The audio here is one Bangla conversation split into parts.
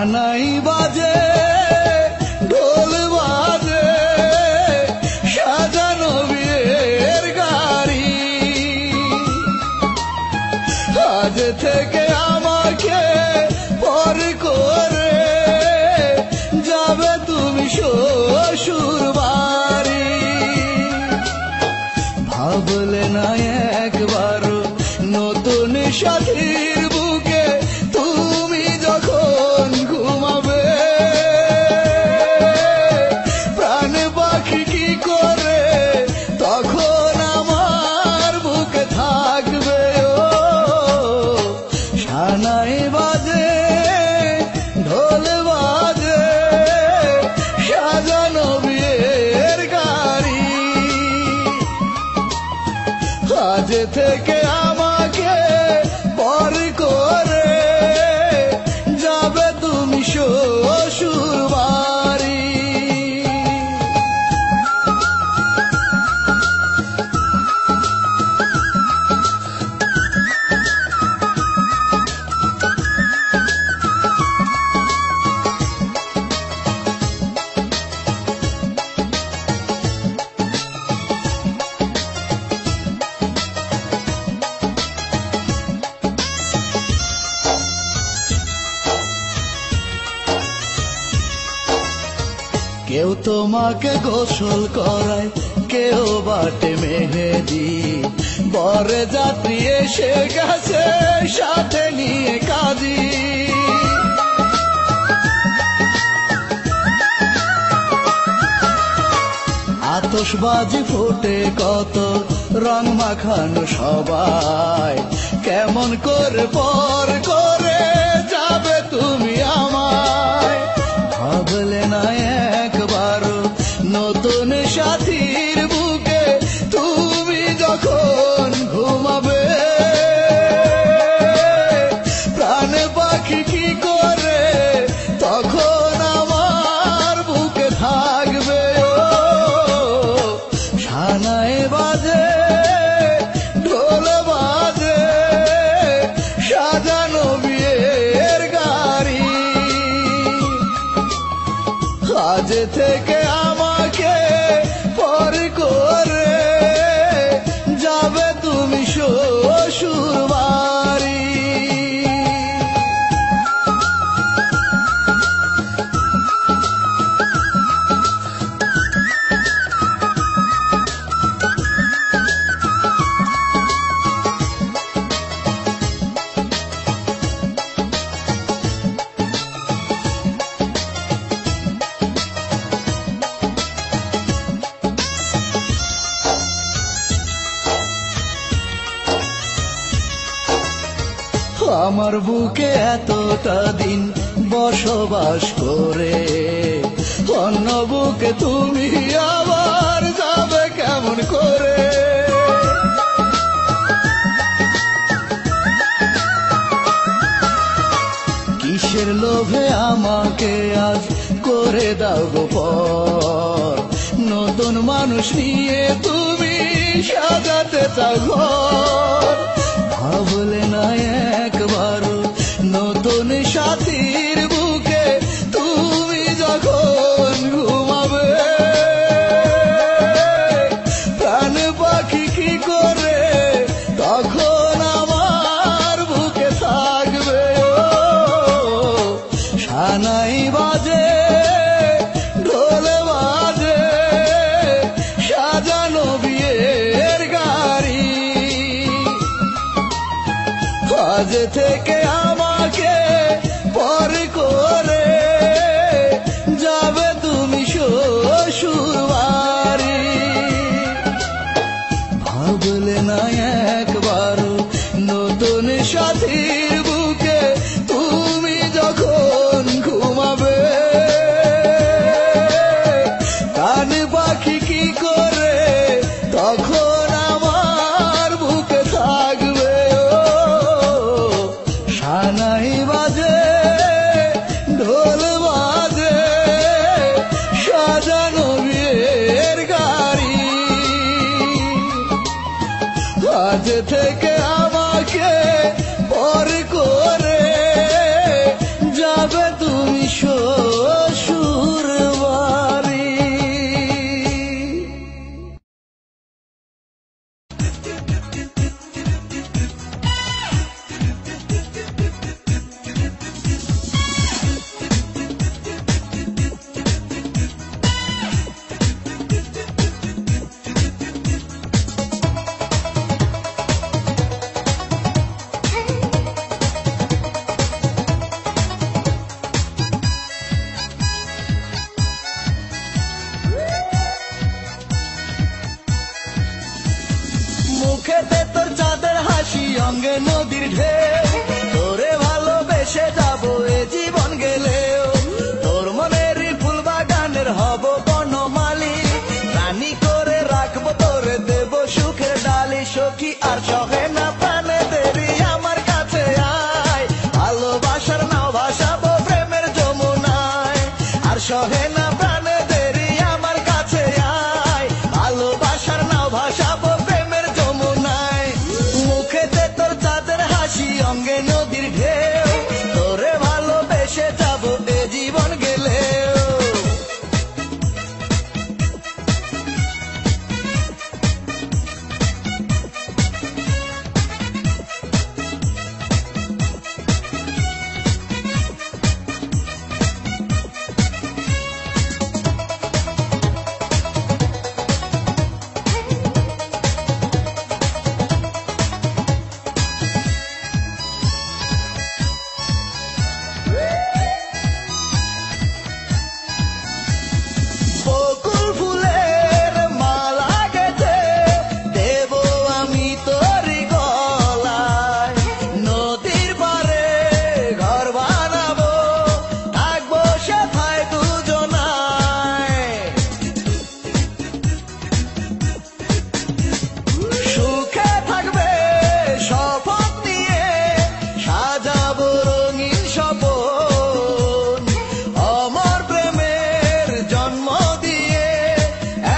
সানাই বাজে ঢোল বাজে সাজানো বিয়ের গাড়ি আজ থেকে আমাকে পর করে যাবে তুমি শ্বশুর বাড়ি ভাবলে না একবার নতুন সাথীর বুকে তুমি যখন ঘুমাবে প্রাণ পাখি কি করে তখন আমার বুকে থাকবে ও সানাই বাজে ঢোল বাজে সাজানো বিয়ের গাড়ি আজ থেকে আমাকে পর করে যাবে তুমি শ্বশুর বাড়ি কেউ তোমাকে গোসল করায় কেউ বাটে মেহেদি বরে যাত্রী এসে গেছে সাথে নিয়ে কাঁদি আতশবাজি ফোটে কত রং মাখানো সবাই কেমন করে পর করে যাবে তুমি আমায় ভাবলে না একবার নতুন সাথীর বুকে তুমি যখন ঘুমাবে প্রাণ পাখি কি করে তখন আমার বুকে থাকবে ও সানাই বাজে ঢোল বাজে সাজানো বিয়ের গাড়ি আজ থেকে আমাকে পর করে যাবে তুমি শ্বশুর বাড়ি আমার বুকে এতটা দিন বসবাস করে অন্য বুকে তুমি আবার যাবে কেমন করে কিসের লোভে আমাকে আজ করে দাও গো পর নতুন মানুষ নিয়ে তুমি সাজাতে চাও ঘর ভাবলে না একবার নতুন সাথীর বুকে তুমি যখন ঘুমাবে প্রাণ পাখি কি করে তখন আমার বুকে থাকবে ও সানাই বাজে ঢোল বাজে সাজানো বিয়ের গাড়ি আজ থেকে আমাকে পর করে যাবে তুমি শ্বশুর বাড়ি ভাবলে না একবার নতুন সাথীর বুকে তুমি যখন ঘুমাবে কান পাখি কি করে তখন আমার বুকে থাকবে সানাই বাজে ঢোল বাজে সাজানো বিয়ের গাড়ি আজ থেকে আমাকে পর করে যাবে তুমি অঙ্গে নদীর ঢেউ, তোরে ভালোবেসে যাব এ জীবন গেলেও। তোর মনেরই ফুল বাগানের হব বনমালী, রানী করে রাখবো তোরে দেব সুখের ডালি। সখী আর সহে না প্রাণে দেরি আমার কাছে আয়, ভালোবাসার নাও ভাসাবো প্রেমের যমুনায়। আর সহে না প্রাণে দেরি আমার কাছে আয়, ভালোবাসার নাও ভাসাবো প্রেমের যমুনায়। মুখেতে তোর চাঁদের হাসি অঙ্গে নদীর ঢেউ, তোরে ভালোবেসে যাব এ জীবন গেলেও। বকুল ফুলের মালা গেঁথে দেব আমি তোরি গলায়, নদীর পাড়ে ঘর বানাবো থাকবো সেথায় দুজনায়। সুখে থাকবে শপথ নিয়ে সাজাবো রঙিন স্বপন, অমর প্রেমের জন্ম দিয়ে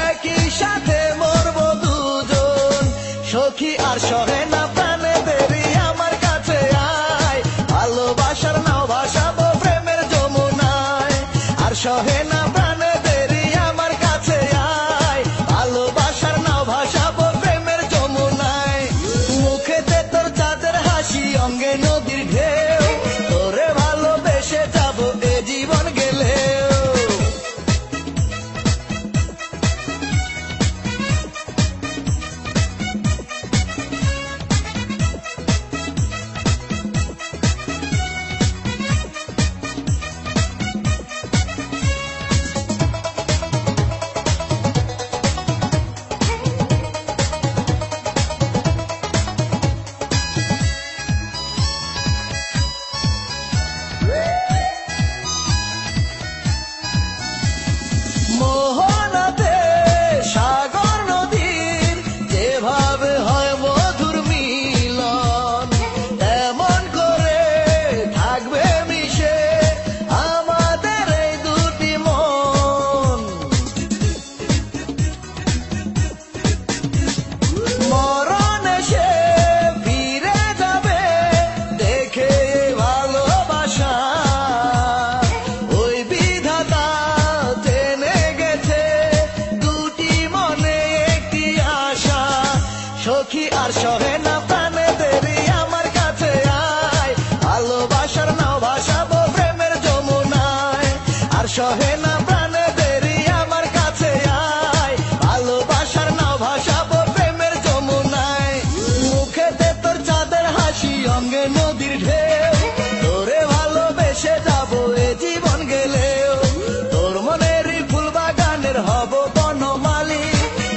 একই সাথে মরবো দুজন। সখী আর সহে না প্রাণে দেরি আমার কাছে আয়, ভালোবাসার নাও ভাসাবো প্রেমের যমুনায়। আর সহে না প্রাণে দেরি আমার কাছে আয়, ভালোবাসার নাও ভাসাবো প্রেমের যমুনায়। মুখেতে তোর চাঁদের হাসি অঙ্গে নদীর ঢেউ, তোরে ভালোবেসে যাব এ জীবন গেলেও। মোহনাতে সাগর নদীর যেভাবে হয় মধুর মিলন, তেমন করে থাকবে মিশে আমাদের এই দুটি মন। মরণ এসে ফিরে যাবে দেখে ভালোবাসা, ওই বিধাতা টেনে গেছে দুটি মনে একটি আশা। সখী আর সহে না প্রাণে দেরি আমার কাছে আয়, ভালোবাসার নাও ভাসাবো প্রেমের যমুনায়। আর সহে না প্রাণে দেরি আমার কাছে আয়, ভালোবাসার নাও ভাসাবো প্রেমের যমুনায়। মুখেতে তোর চাঁদের হাসি অঙ্গে নদীর ঢেউ, তোরে ভালোবেসে যাব এ জীবন গেলেও। তোর মনেরই ফুল বাগানের হব বনমালী,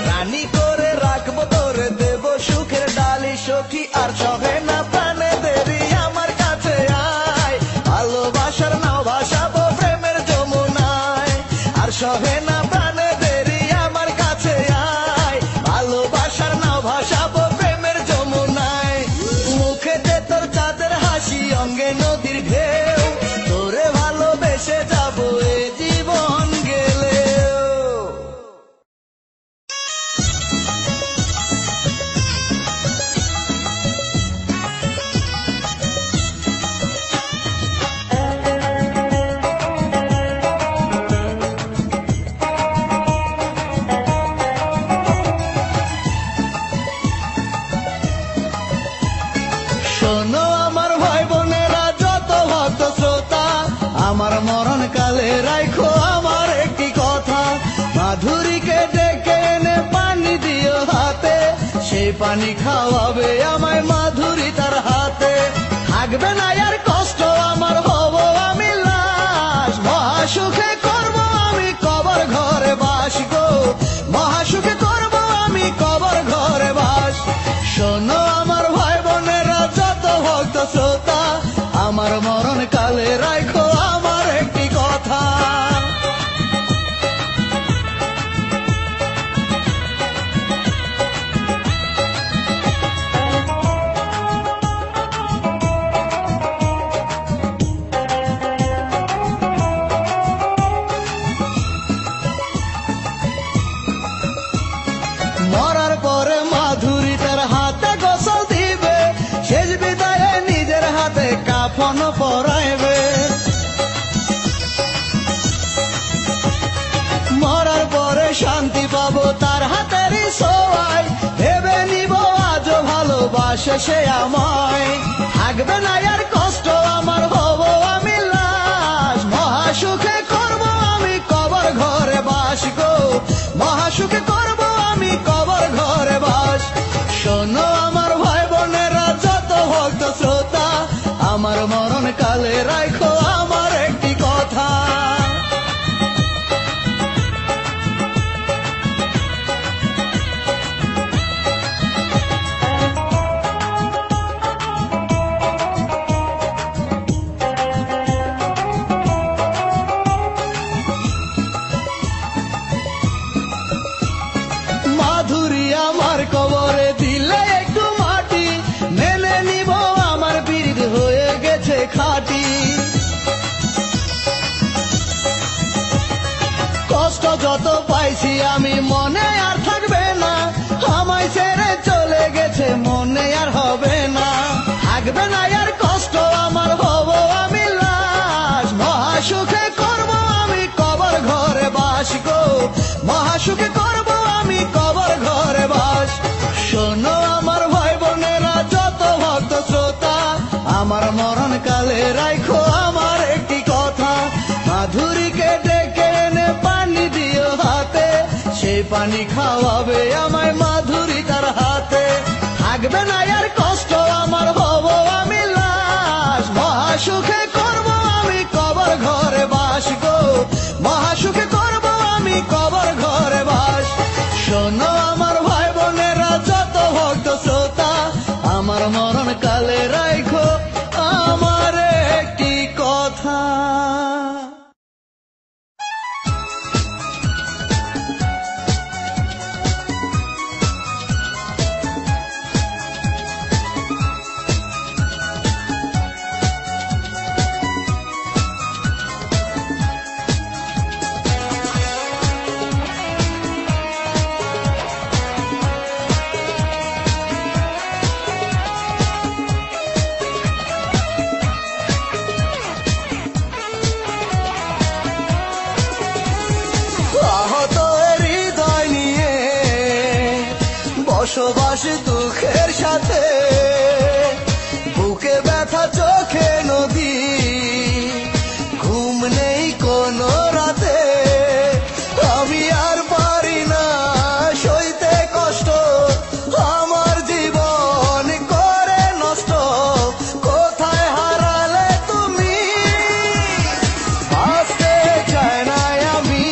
রানী করে রাখবো তোরে দেব সুখের ডালি। সখী আর সহে না প্রাণে দেরি আমার কাছে আয়, ভালোবাসার নাও ভাসাবো প্রেমের যমুনায়। আর সহে না প্রাণে দেরি আমার কাছে আয়, ভালোবাসার নাও ভাসাবো প্রেমের যমুনায়। মুখেতে তোর চাঁদের হাসি অঙ্গে নদীর ঢেউ, তোরে ভালোবেসে যাব এ জীবন গেলেও। শোনো আমার ভাই বোনেরা যত ভক্ত শ্রোতা, আমার মরণ কালে রাখো আমার একটি কথা। মাধুরীকে ডেকে এনে পানি দিও হাতে, সেই পানি খাওয়াবে আমায় মাধুরী তার হাতে। থাকবে না আর কষ্ট আমার, হব আমি লাশ, মহাসুখে করব আমি কবর ঘরে বাস গো, মহাসুখে করব আমি কবর ঘরে বাস। শোনো আমার ভাই বোনেরা শেষে আমায় থাকবে না আর কষ্ট আমার হব আমি লাশ মহাসুখে করব আমি কবর ঘরে বাস গো মহাসুখে করব আমি কবর ঘরে বাস শোনো আমার ভাই বোনেরা যত ভক্ত শ্রোতা আমার মরণ কালে রাখো আমার একটি কথা মাধুরী আমার কবরে দিলে একটু মাটি মেনে নিব আমার পীড়িত হয়ে গেছে খাঁটি কষ্ট যত পাইছি আমি মনে আর থাকবে না আমায় ছেড়ে চলে গেছে মনে আর হবে না থাকবে না আর কষ্ট আমার হব আমি লাশ মহাসুখে করব আমি কবর ঘরে বাস গো মহাসুখে করব আমি কবর ঘরে বাস শোনো আমার ভাই বোনেরা যত ভক্ত শ্রোতা আমার মরণ কালে রাখো আমার একটি কথা মাধুরীকে ডেকে এনে পানি দিও হাতে সেই পানি খাওয়াবে আমায় মাধুরী তার হাতে থাকবে না আর কষ্ট আমার হব আমি লাশ মহাসুখে করব আমি কবর ঘরে বাস গো মহাসুখে করব আমি কবর ঘরে বাস শোনো আমার ভাই বোনেরা যত ভক্ত শ্রোতা আমার মরণ কালে রাখো আমার একটি কথা আহত হৃদয় নিয়ে বসবাস দুঃখের সাথে বুকে ব্যথা চোখে নদী ঘুম নেই কোনো রাতে আমি আর পারি না সইতে কষ্ট আমার জীবন করে নষ্ট কোথায় হারালে তুমি বাঁচতে চাই না আমি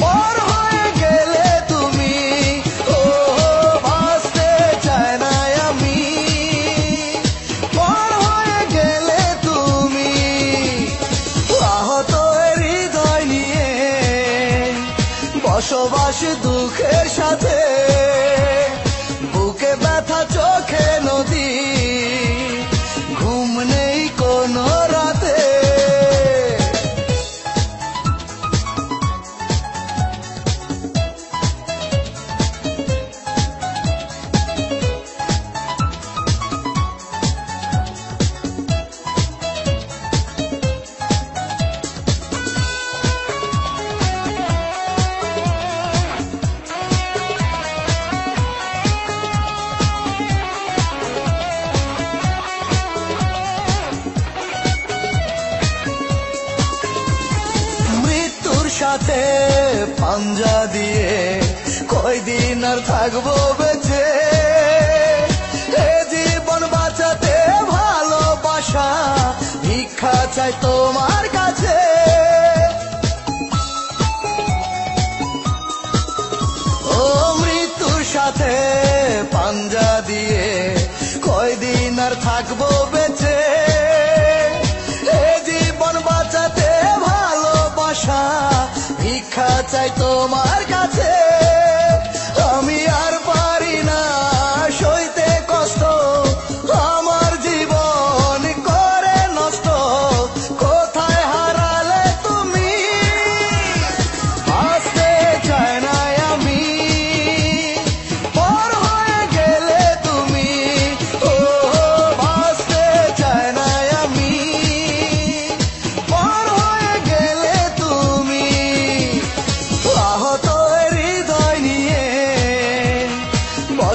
পর হয়ে গেলে তুমি ও বাঁচতে চাই না আমি পর হয়ে গেলে তুমি আহত হৃদয় নিয়ে বসবাস দুঃখের সাথে বুকে ব্যথা চোখে নদী ঘুম নেই কোনো রাতে মৃত্যুর সাথে পাঞ্জা দিয়ে কয়দিন আর থাকবো বেঁচে এ জীবন বাঁচাতে ভালোবাসা ভিক্ষা চাই তোমার কাছে ও মৃত্যুর সাথে পাঞ্জা দিয়ে কয়দিন আর থাকবো বেঁচে এ জীবন বাঁচাতে ভালোবাসা ভিক্ষা চাই তোমার কাছে আমি আর পারি না সইতে কষ্ট আমার জীবন করে নষ্ট কোথায়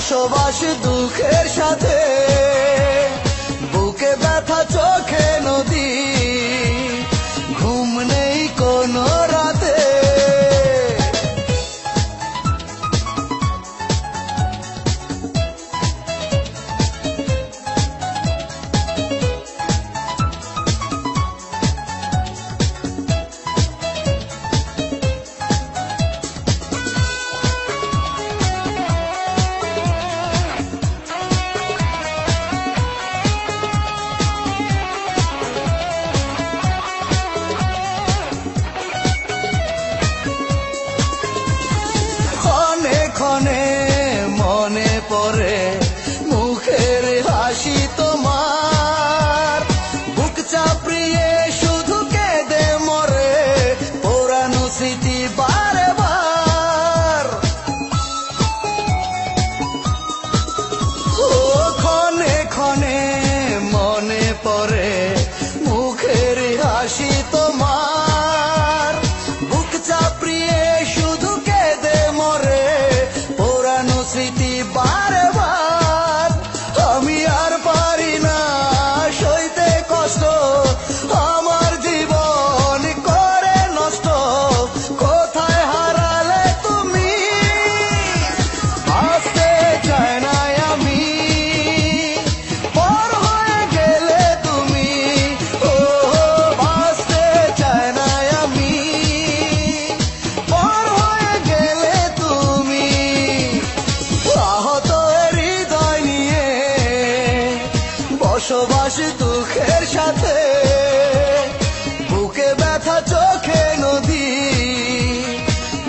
বসবাস দুঃখের সাথে, বুকে ব্যথা চোখে নদী, ঘুম নেই কোনো রাতে। ক্ষণে মনে পড়ে মুখের হাসি তোমার, বুক চাপড়িয়ে শুধু কেঁদে মরে পুরানো স্মৃতি বারে বার। ও ক্ষণে ক্ষণে মনে পড়ে মুখের হাসি তোমার, বুক চাপড়িয়ে শুধু কেঁদে মরে পুরানো স্মৃতি বারে বার। আমি আর পারি না সইতে কষ্ট, আমার জীবন করে নষ্ট, কোথায় হারালে তুমি? বাঁচতে চাই না আমি, পর হয়ে গেলে তুমি। ও বাঁচতে চাই না আমি, পর হয়ে গেলে তুমি। আহত হৃদয় নিয়ে বসবাস দুঃখের সাথে, বুকে ব্যথা চোখে নদী,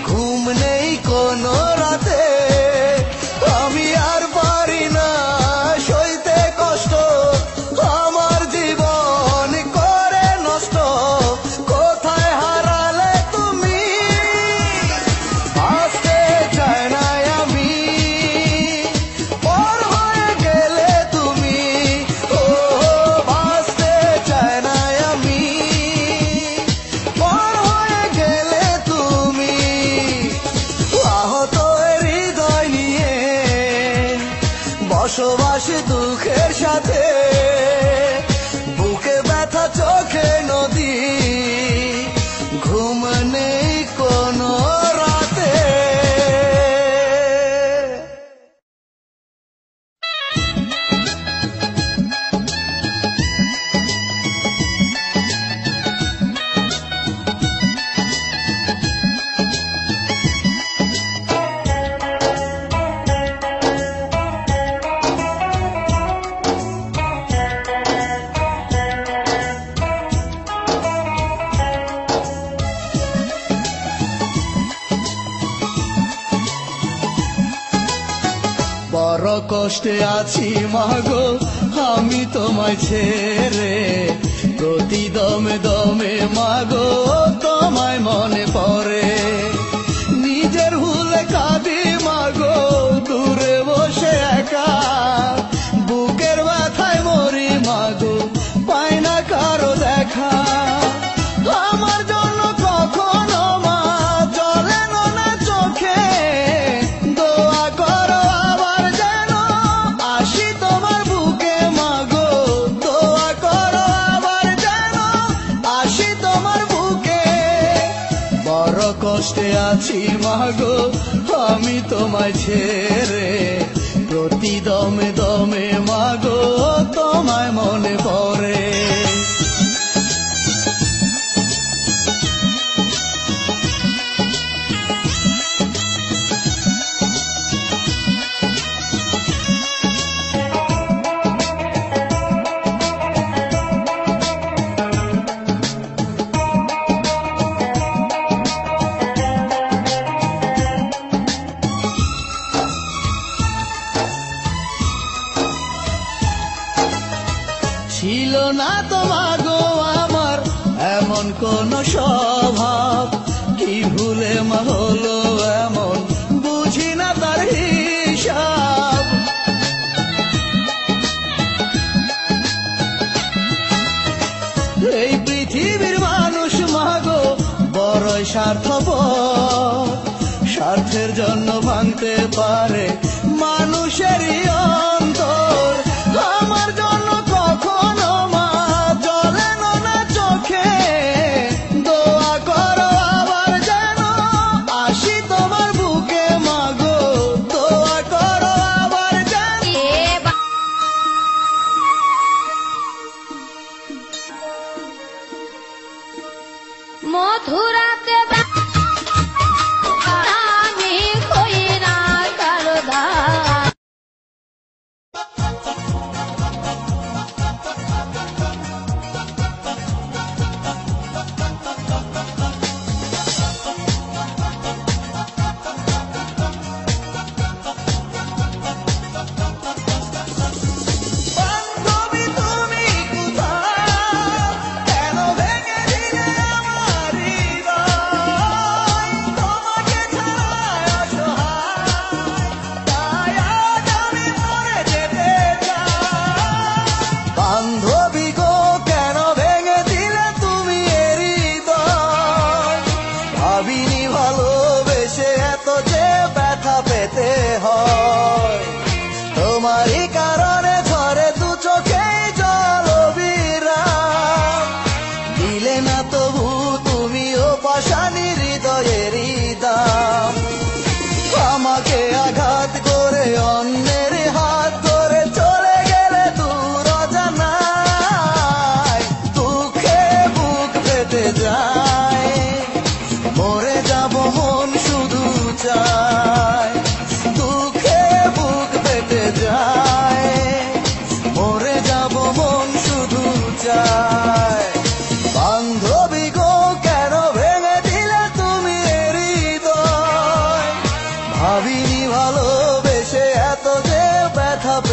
ঘুম নেই কোনো রাতে। আমি আর পারি না সইতে কষ্ট, আমার জীবন করে নষ্ট, কোথায় হারালে তুমি? বাঁচতে চাই না আমি, পর হয়ে গেলে তুমি। ও বাঁচতে চাই না আমি, পর হয়ে গেলে তুমি। আহত হৃদয় নিয়ে বসবাস দুঃখের সাথে, বুকে ব্যথা চোখে নদী, ঘুম নেই কোনো রাতে। বড় কষ্টে আছি মাগো আমি তোমায় ছেড়ে, প্রতি দমে দমে মাগো তোমায় মনে পড়ে। নিজের ভুলে কাঁদি মাগো দূরে বসে একা, বুকের ব্যথায় মরি মাগো পাই না কারো দেখা। আমার জন্য কখনো মা চলে না চোখে, দোয়া করো আবার যেন আসি তোমার বুকে মাগো, দোয়া করো আবার যেন আসি তোমার বুকে। বড় কষ্টে আছি মাগো আমি তোমায় ছেড়ে, প্রতি দমে দমে মাগো তোমায় মনে পড়ে। ছিল না তো মাগো আমার এমন কোন স্বভাব, কি ভুলে মা হলো এমন বুঝি না তার হিসাব। এই পৃথিবীর মানুষ মাগো বড়ই স্বার্থপর, স্বার্থের জন্য ভাঙতে পারে মানুষের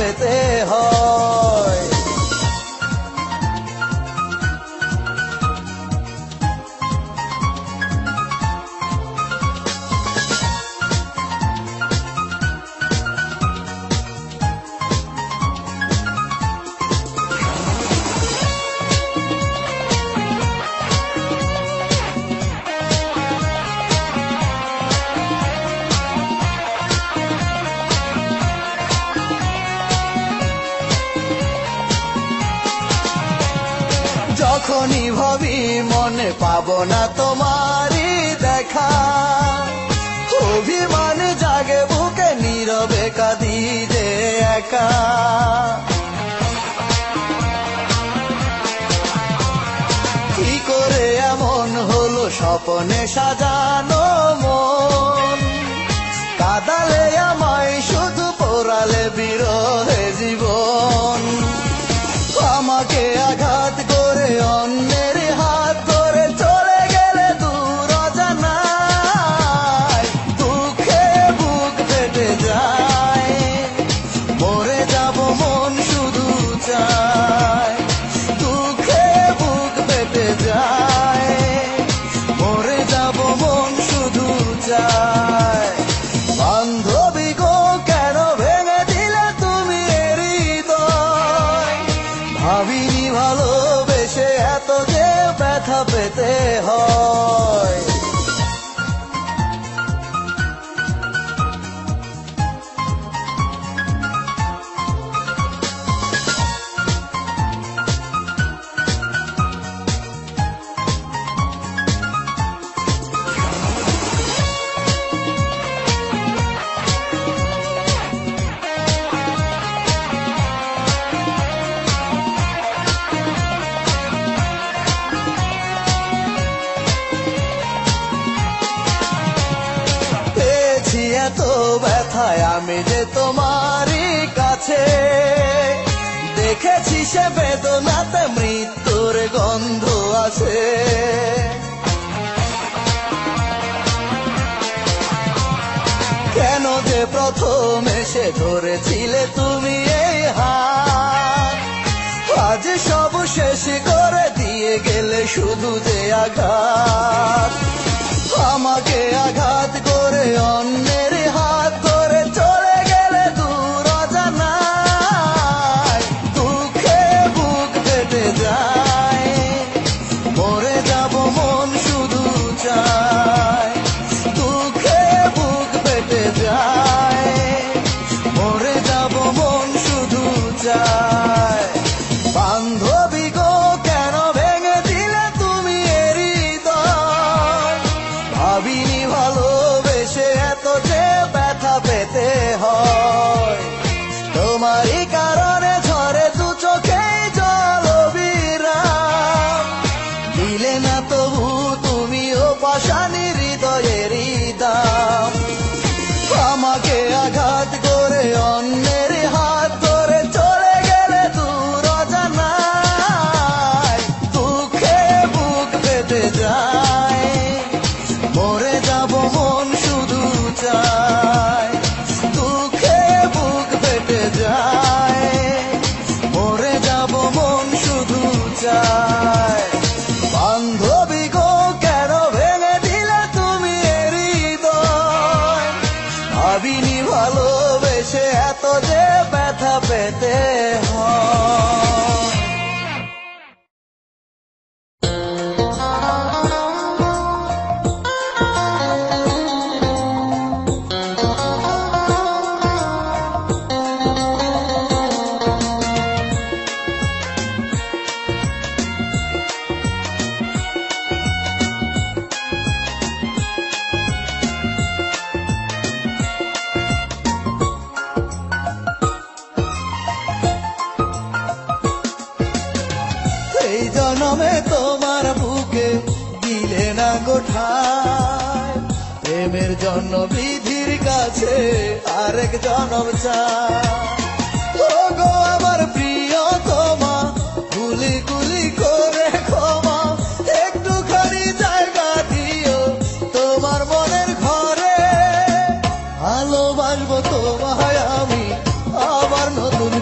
পেতে হয়। যখনই ভাবি মনে পাবো না তোমারই দেখা, অভিমান জাগে বুকে নীরবে কাঁদি যে একা। কি করে এমন হলো স্বপ্নে সাজানো মন, কাঁদালে আমায় শুধু পোড়ালে বিরহে জীবন। আমাকে আঘাত করে অন্যের হাত ধরে চলে গেলে দূর অজানায়, দুঃখে বুক ফেটে যায়, মরে যাব মন শুধু চায়। দুঃখে বুক ফেটে যায়, মরে যাব মন শুধু চায়। বান্ধবী গো কেন ভেঙে দিলে তুমি হৃদয়, ভাবিনি ভালোবেসে এত যে ব্যথা পেতে হয়। এত ব্যথায় আমি যে তোমারই কাছে, দেখেছি সে বেদনাতে মৃত্যুর গন্ধ আছে। কেন যে প্রথম এসে ধরেছিলে তুমি এই হাত, আজ সব শেষ করে দিয়ে গেলে শুধু যে আঘাত। আমাকে আঘাত করে অন্যের হাত ধরে চলে গেলে দূর অজানায়, দুঃখে বুক ফেটে যায়, মরে যাব মন শুধু চায়। দুঃখে বুক ফেটে যায়, মরে যাব মন শুধু চায়। বান্ধবী গো কেন ভেঙে দিলে তুমি হৃদয়, ভাবিনি ভালোবেসে এত যে ব্যথা পেতে হয়। তোমারই কারণে ঝরে দু চোখে জল বিরাম, দিলে না তবু তুমিও পাষাণী হৃদয়েরই দাম। আমাকে আঘাত করে অন্যের হাত ধরে চলে গেলে দূর অজানায়, দুঃখে বুক ফেটে যায়, মরে যাব মন শুধু চায়। দুঃখে বুক ফেটে যায়, মরে যাব মন শুধু চায়। বান্ধবী গো কেন ভেঙে দিলে তুমি হৃদয়, ভাবিনি ভালোবেসে এত যে ব্যথা পেতে হয়। এই জনমে তোমার বুকে দিলে না গোঠায়, প্রেমের জন্য বিধির কাছে আরেক জনম চায়। ও গো আমার প্রিয় তোমা, গুলি গুলি করে ক্ষমা, একটুখানি জায়গা দিও তোমার মনের ঘরে। ভালোবাসবো তোমায় আমি আবার নতুন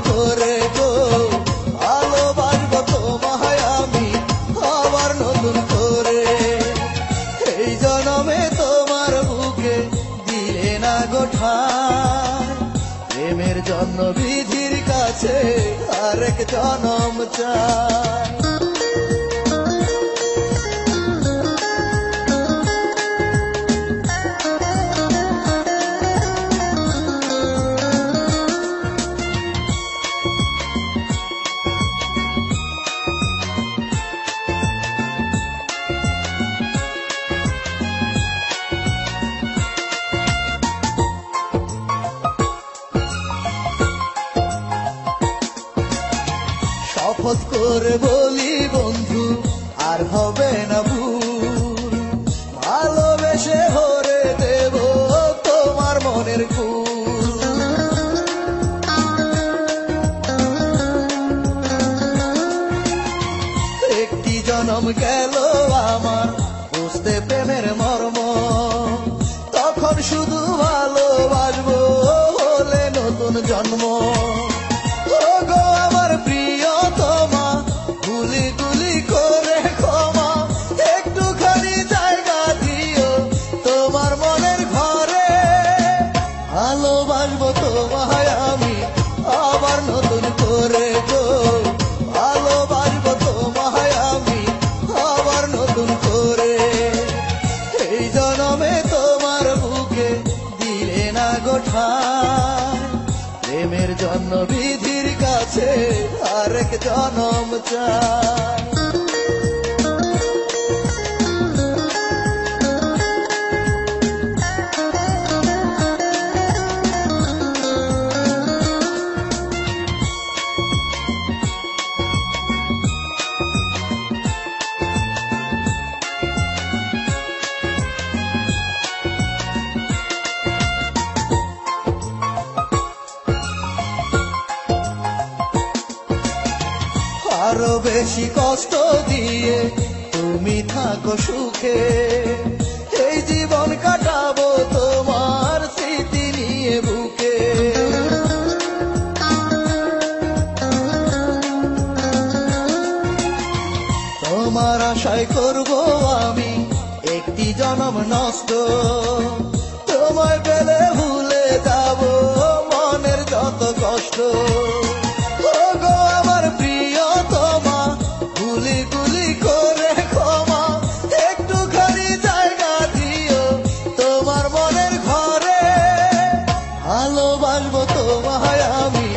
প্রেমের জন্য বিধির কাছে আরেক জনম চাই। শপথ করে বলি বন্ধু আর হবে না ভুল, ভালোবেসে ভরে দেব তোমার মনের ফুল। একটি জনম গেল আমার বুঝতে প্রেমের মর্ম, তখন শুধু ভালোবাসবো হলে নতুন জন্ম। আমার প্রিয়তমা গুলি গুলি করে ক্ষমা, একটুখানি জায়গা দিও তোমার মনের ঘরে। ভালোবাসবো তোমায় আমি আবার নতুন করে গো, ভালোবাসবো তোমায় আমি আবার নতুন করে। এই জনমে তোমার বুকে দিলে না গোঠায়, প্রেমের জন্য বিধির কাছে আরেক জনম চাই। আরো বেশি কষ্ট দিয়ে তুমি থাকো সুখে, এই জীবন কাটাবো তোমার স্মৃতি নিয়ে বুকে। তোমার আশায় করবো আমি একটি জনম নষ্ট, তোমায় পেলে ভুলে যাব মনের যত কষ্ট। আমার প্রিয়তমা গুলি গুলি করে ক্ষমা, একটুখানি জায়গা দিও তোমার মনের ঘরে। ভালোবাসবো তোমায় আমি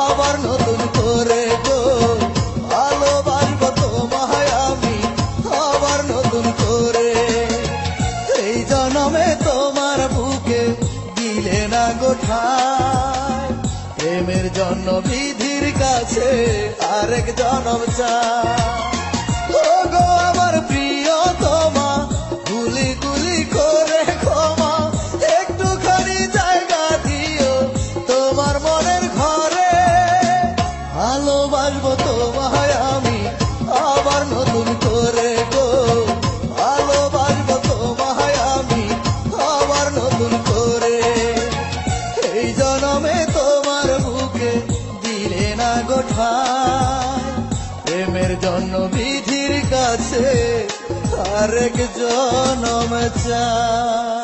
আবার নতুন করে গো, ভালোবাসবো তোমায় আমি আবার নতুন করে। এই জনমে তোমার বুকে দিলে না গোঠায়, প্রেমের জন্য বিধির কাছে আরেক জনম চাই। গো আমার প্রিয়তমা গুলি গুলি করে ক্ষমা, একটুখানি জায়গা দিও তোমার মনের ঘরে। ভালোবাসবো তোমায় আমি আবার নতুন করে গো, ভালোবাসবো তোমায় আমি আবার নতুন করে। এই জনমে তোমার বুকে দিলে না গোঠায়, প্রেমের জন্য বিধির কাছে আরেক জনম চাই।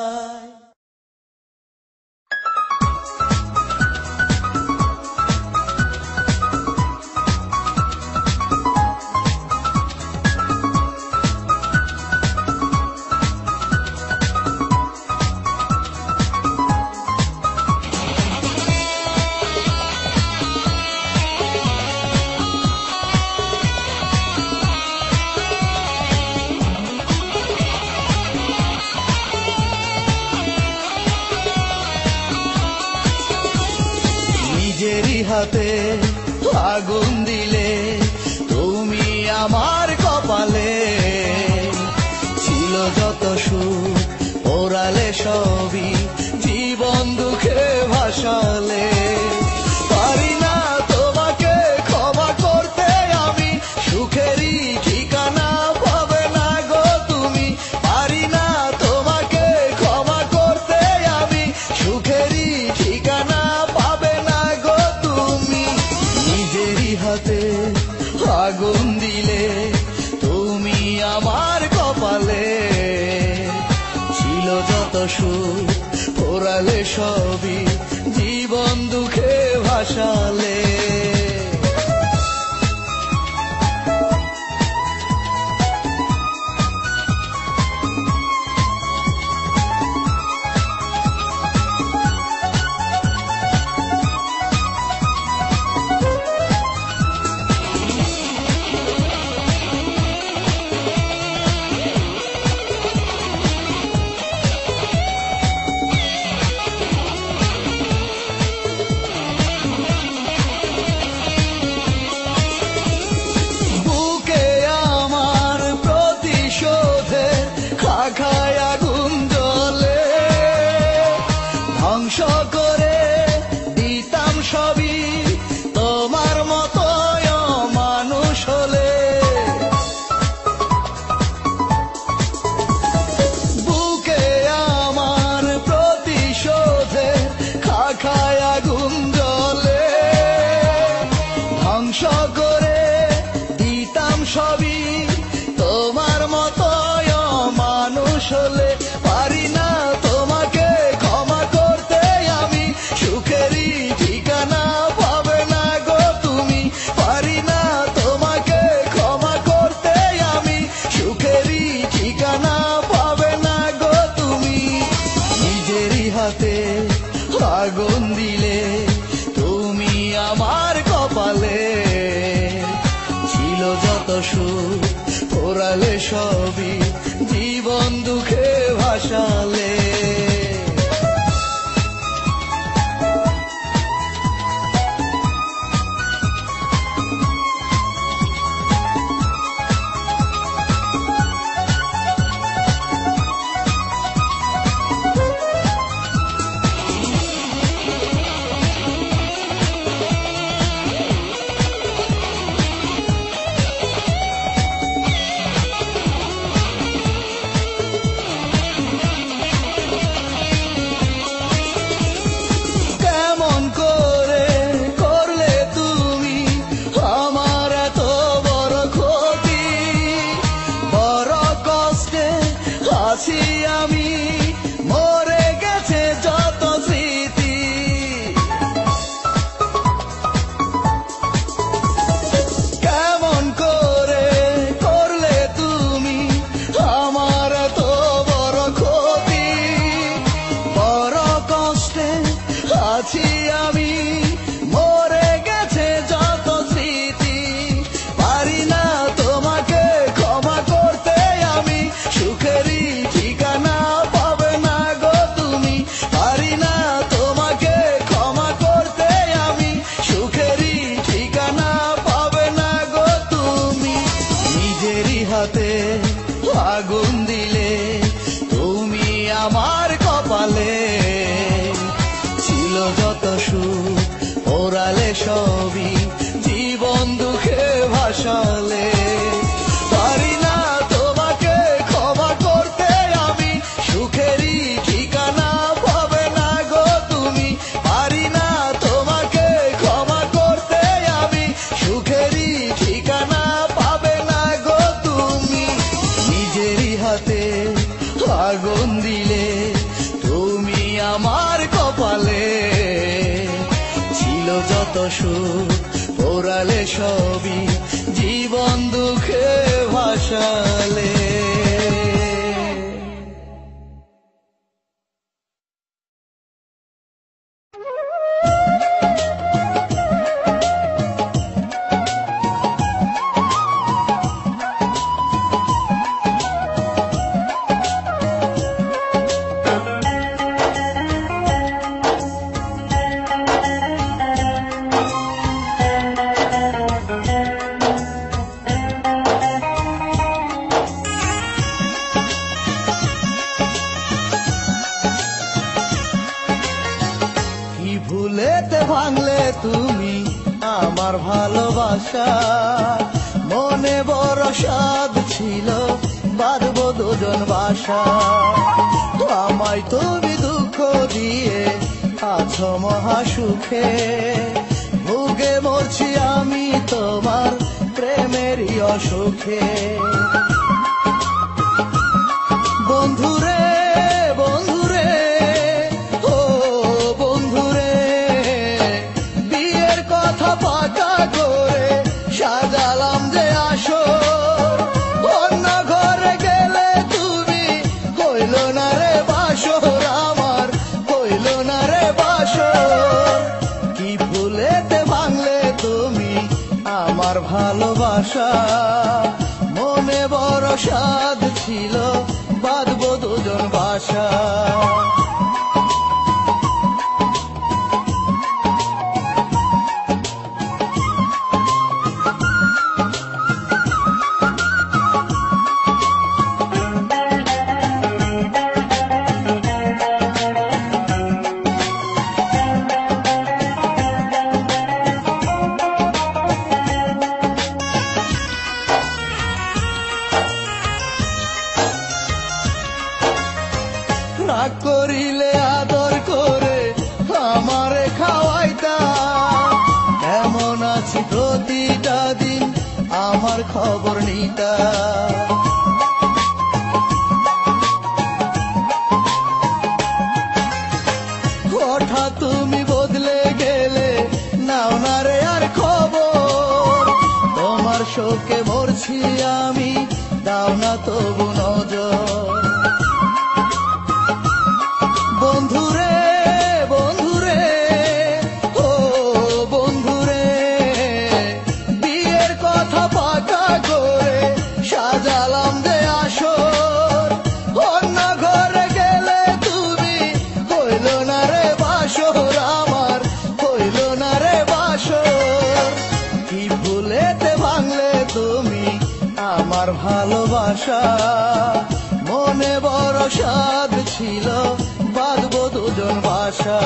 নিজেরই হাতে আগুন দিলে তুমি আমার কপালে, ছিল যত সুখ ওরালে সবই জীবন দুঃখে ভাসালে। পারি না তোমাকে ক্ষমা করতে আমি, সুখেরই ঠিকানা পাবে না গো তুমি। পারি না তোমাকে ক্ষমা করতে আমি, সুখেরই ঠিকানা পাবে না গো তুমি। নিজেরই হাতে আগুন দিলে তুমি আমার কপালে, ছিল যত সুখ ওরালে সবই জীবন দুঃখ ভাসালে। আগুন দিলে তুমি আমার কপালে, ছিল যত সুখ পোড়ালে সবই, জীবন দুঃখে ভাসালে। আমি মরে গেছে যত স্মৃতি, কেমন করে করলে তুমি আমার এত বড় ক্ষতি, বড় কষ্টে আছি আমি মরে গেছে যত স্মৃতি, পারি না তোমাকে ক্ষমা করতে আমি, সুখেরই ঠিকানা পাবে না গো তুমি, পারি না তোমাকে ক্ষমা করতে আমি, সুখেরই ঠিকানা পাবে না গো তুমি। নিজেরই হাতে আগুন দিলে তুমি আমার কপালে, ছিল যত সুখ পোড়ালে সবই, জীবন দুঃখে ভাসালে। পারি না তোমাকে ক্ষমা করতে আমি, সুখেরই ঠিকানা পাবে না গো তুমি, পারি না তোমাকে ক্ষমা করতে আমি, সুখেরই ঠিকানা পাবে না গো তুমি। নিজেরই হাতে আগুন দিলে তুমি আমার কপালে, ছিল যত সুখ পোড়ালে সবই, জীবন দুঃখে ভাসালে। ভুলেতে ভাঙলে তুমি আমার ভালোবাসা, মনে বড় সাধ ছিল বাঁধবো দুজন বাসা, আমায় তুমি দুঃখ দিয়ে আছো মহা সুখে, ভুগে মরছি আমি তোমার প্রেমেরই অসুখে। বন্ধুরে বন্ধুরে ও বন্ধুরে, বিয়ে ভালোবাসা মনে বড় স্বাদ ছিল, বাঁধবো দুজন বাসা। রাগ করিলে আদর করে আমারে খাওয়াইতা, এমন আছি প্রতিটা দিন আমার খবর নিতা। হঠাৎ তুমি বদলে গেলে, নাও না রে আর খবর, তোমার শোকে মরছি আমি, দাও না তবু নজর। বন্ধুরে বন্ধুরে ও বন্ধুরে, বিয়ের কথা পাকা করে সাজালাম যে আসর, অন্য ঘরে গেলে তুমি হইল না রে বাসর, আমার হইল না রে বাসর। কি ভুলেতে ভাঙলে তুমি আমার ভালোবাসা, মনে বড় স্বাদ ছিল, বাঁধবো দুজন বাসা।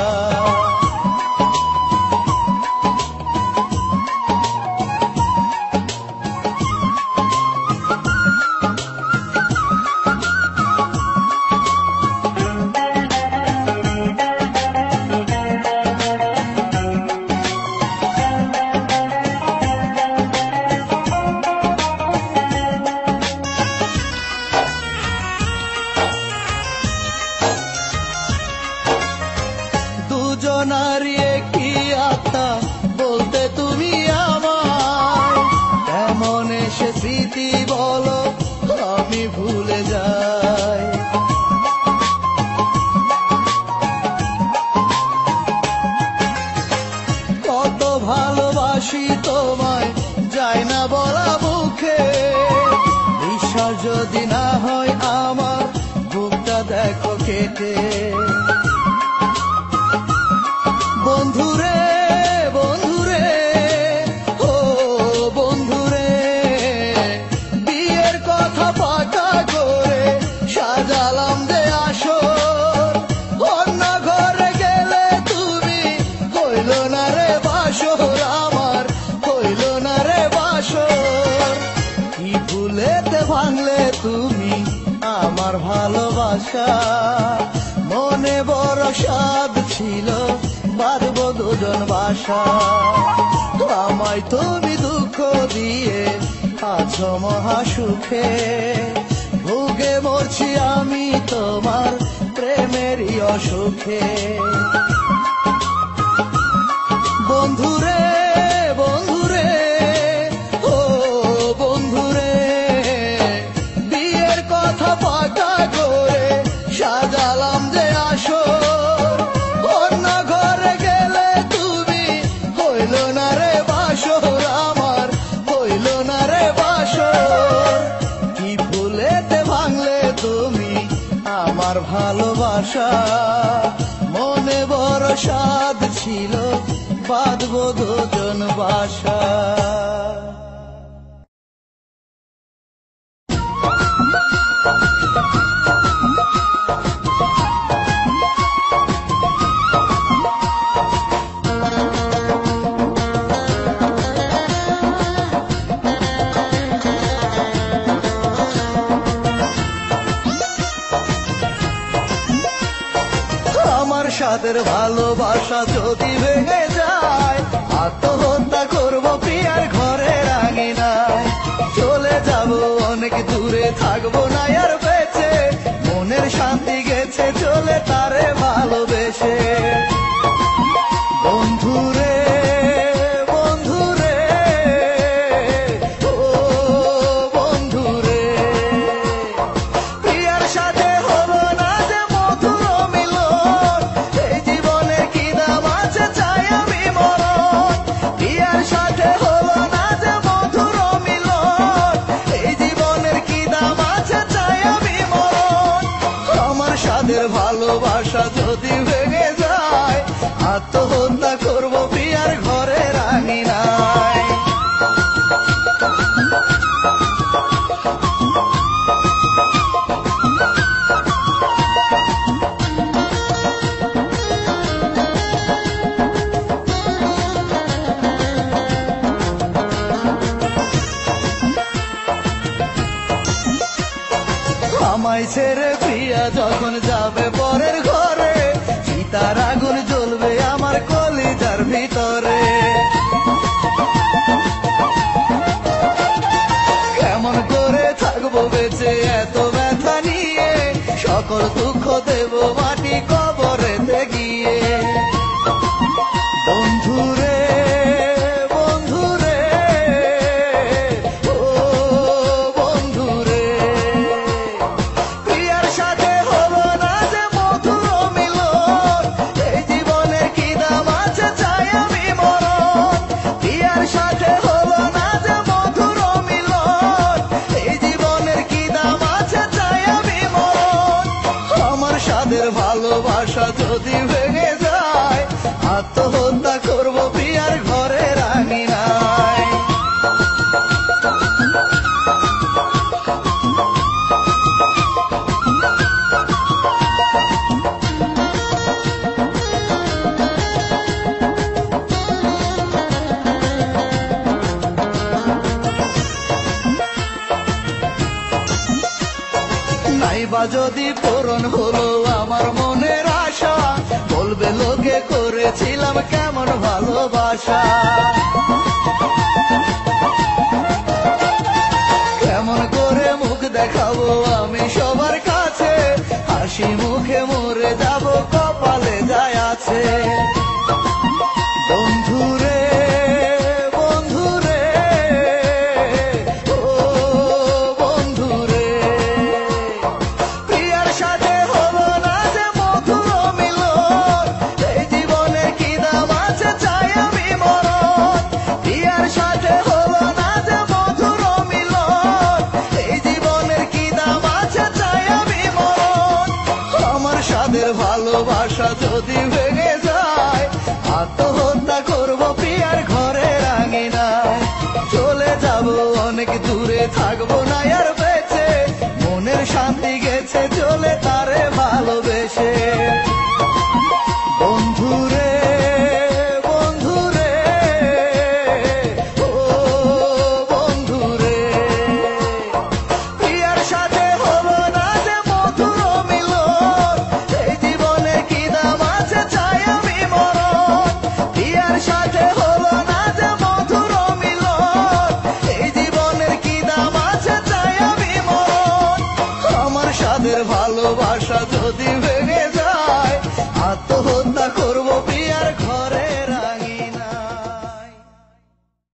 দুজনারই একটি আত্মা বলতে তুমি আমায়, এমন এসে স্মৃতি বলো আমি ভুলে যাই। কত ভালোবাসি তোমায় যায় না বলা মুখে, বিশ্বাস যদি না হয় আমার বুকটা দেখো কেটে। বন্ধুরে বন্ধুরে ও বন্ধুরে, বিয়ের কথা পাকা করে সাজালাম যে আসর, অন্য ঘরে গেলে তুমি হইল না রে বাসর, আমার হইল না রে বাসর। কি ভুলেতে ভাঙলে তুমি আমার ভালোবাসা, মনে বড় স্বাদ ছিল, বাঁধবো দুজন বাসা। আমায় তুমি দুঃখ দিয়ে আছো মহাসুখে, ভুগে মরছি আমি তোমার প্রেমেরই অসুখে। বন্ধুরে বন্ধুরে ও বন্ধুরে, বিয়ের কথা পাকা করে সাজালাম যে আসর, অন্য ঘরে গেলে তুমি হইল না রে বাসর, আমার হইল না রে বাসর। কি ভুলেতে ভাঙলে তুমি আমার ভালোবাসা, মনে বড় স্বাদ ছিল, বাঁধবো দুজন বাসা। আমার সাথের ভালোবাসা যদি ভেঙে যায়, আত্মহত্যা করবো প্রিয়ার ঘরের আঙিনায়। চলে যাব অনেক দূরে, থাকবো না আর বেঁচে, মনের শান্তি গেছে চলে তারে ভালোবেসে। বন্ধুরে বন্ধুরে ও বন্ধুরে, প্রিয়ার সাথে হলো না যে মধুর মিলন, এই জীবনে কি দাম আছে চাই আমি মরণ। প্রিয়ার সাথে হলো না যে মধুর আমায় ছেড়ে প্রিয়া যখন যাবে পরের ঘরে, চিতার আগুন জ্বলবে আমার কলিজার ভিতরে। কেমন করে থাকবো বেঁচে এত ব্যথা নিয়ে, সকল দুঃখ দেব মাটি কবরেতে গিয়ে। বন্ধুরে বন্ধুরে ও বন্ধুরে, প্রিয়ার সাথে হলো না যে মধুর মিলন, এই জীবনে কি দাম আছে চাই আমি মরণ। প্রিয়ার সাথে হলো না যে মধুর মিলন, এই জীবনের কি দাম আছে চাই আমি মরণ। আমার সাদের ভালোবাসা যদি ভেঙে যায়, আত্মহত্যা করব প্রিয়ার ঘরের আঙিনায়। নাইবা যদি পূরণ হলো আমার মনের আশা, বলবে লোকে করেছিলাম কেমন ভালোবাসা। কেমন করে মুখ দেখাবো আমি সবার কাছে, হাসি মুখে মরে যাব কপালে যায় আছে। বন্ধুরে বন্ধুরে ও বন্ধুরে, প্রিয়ার সাথে হলো না যে মধুর মিলন, এই জীবনে কি দাম আছে চাই আমি মরণ। প্রিয়ার সাথে হলো না যে মধুর মিলন, এই জীবনের কি দাম আছে চাই আমি মরণ। আমার সাদের ভালোবাসা যদি ভেঙে যায়, আত্মহত্যা করব প্রিয়ার ঘরের আঙিনায়। চলে যাব অনেক দূরে, থাকবো না আর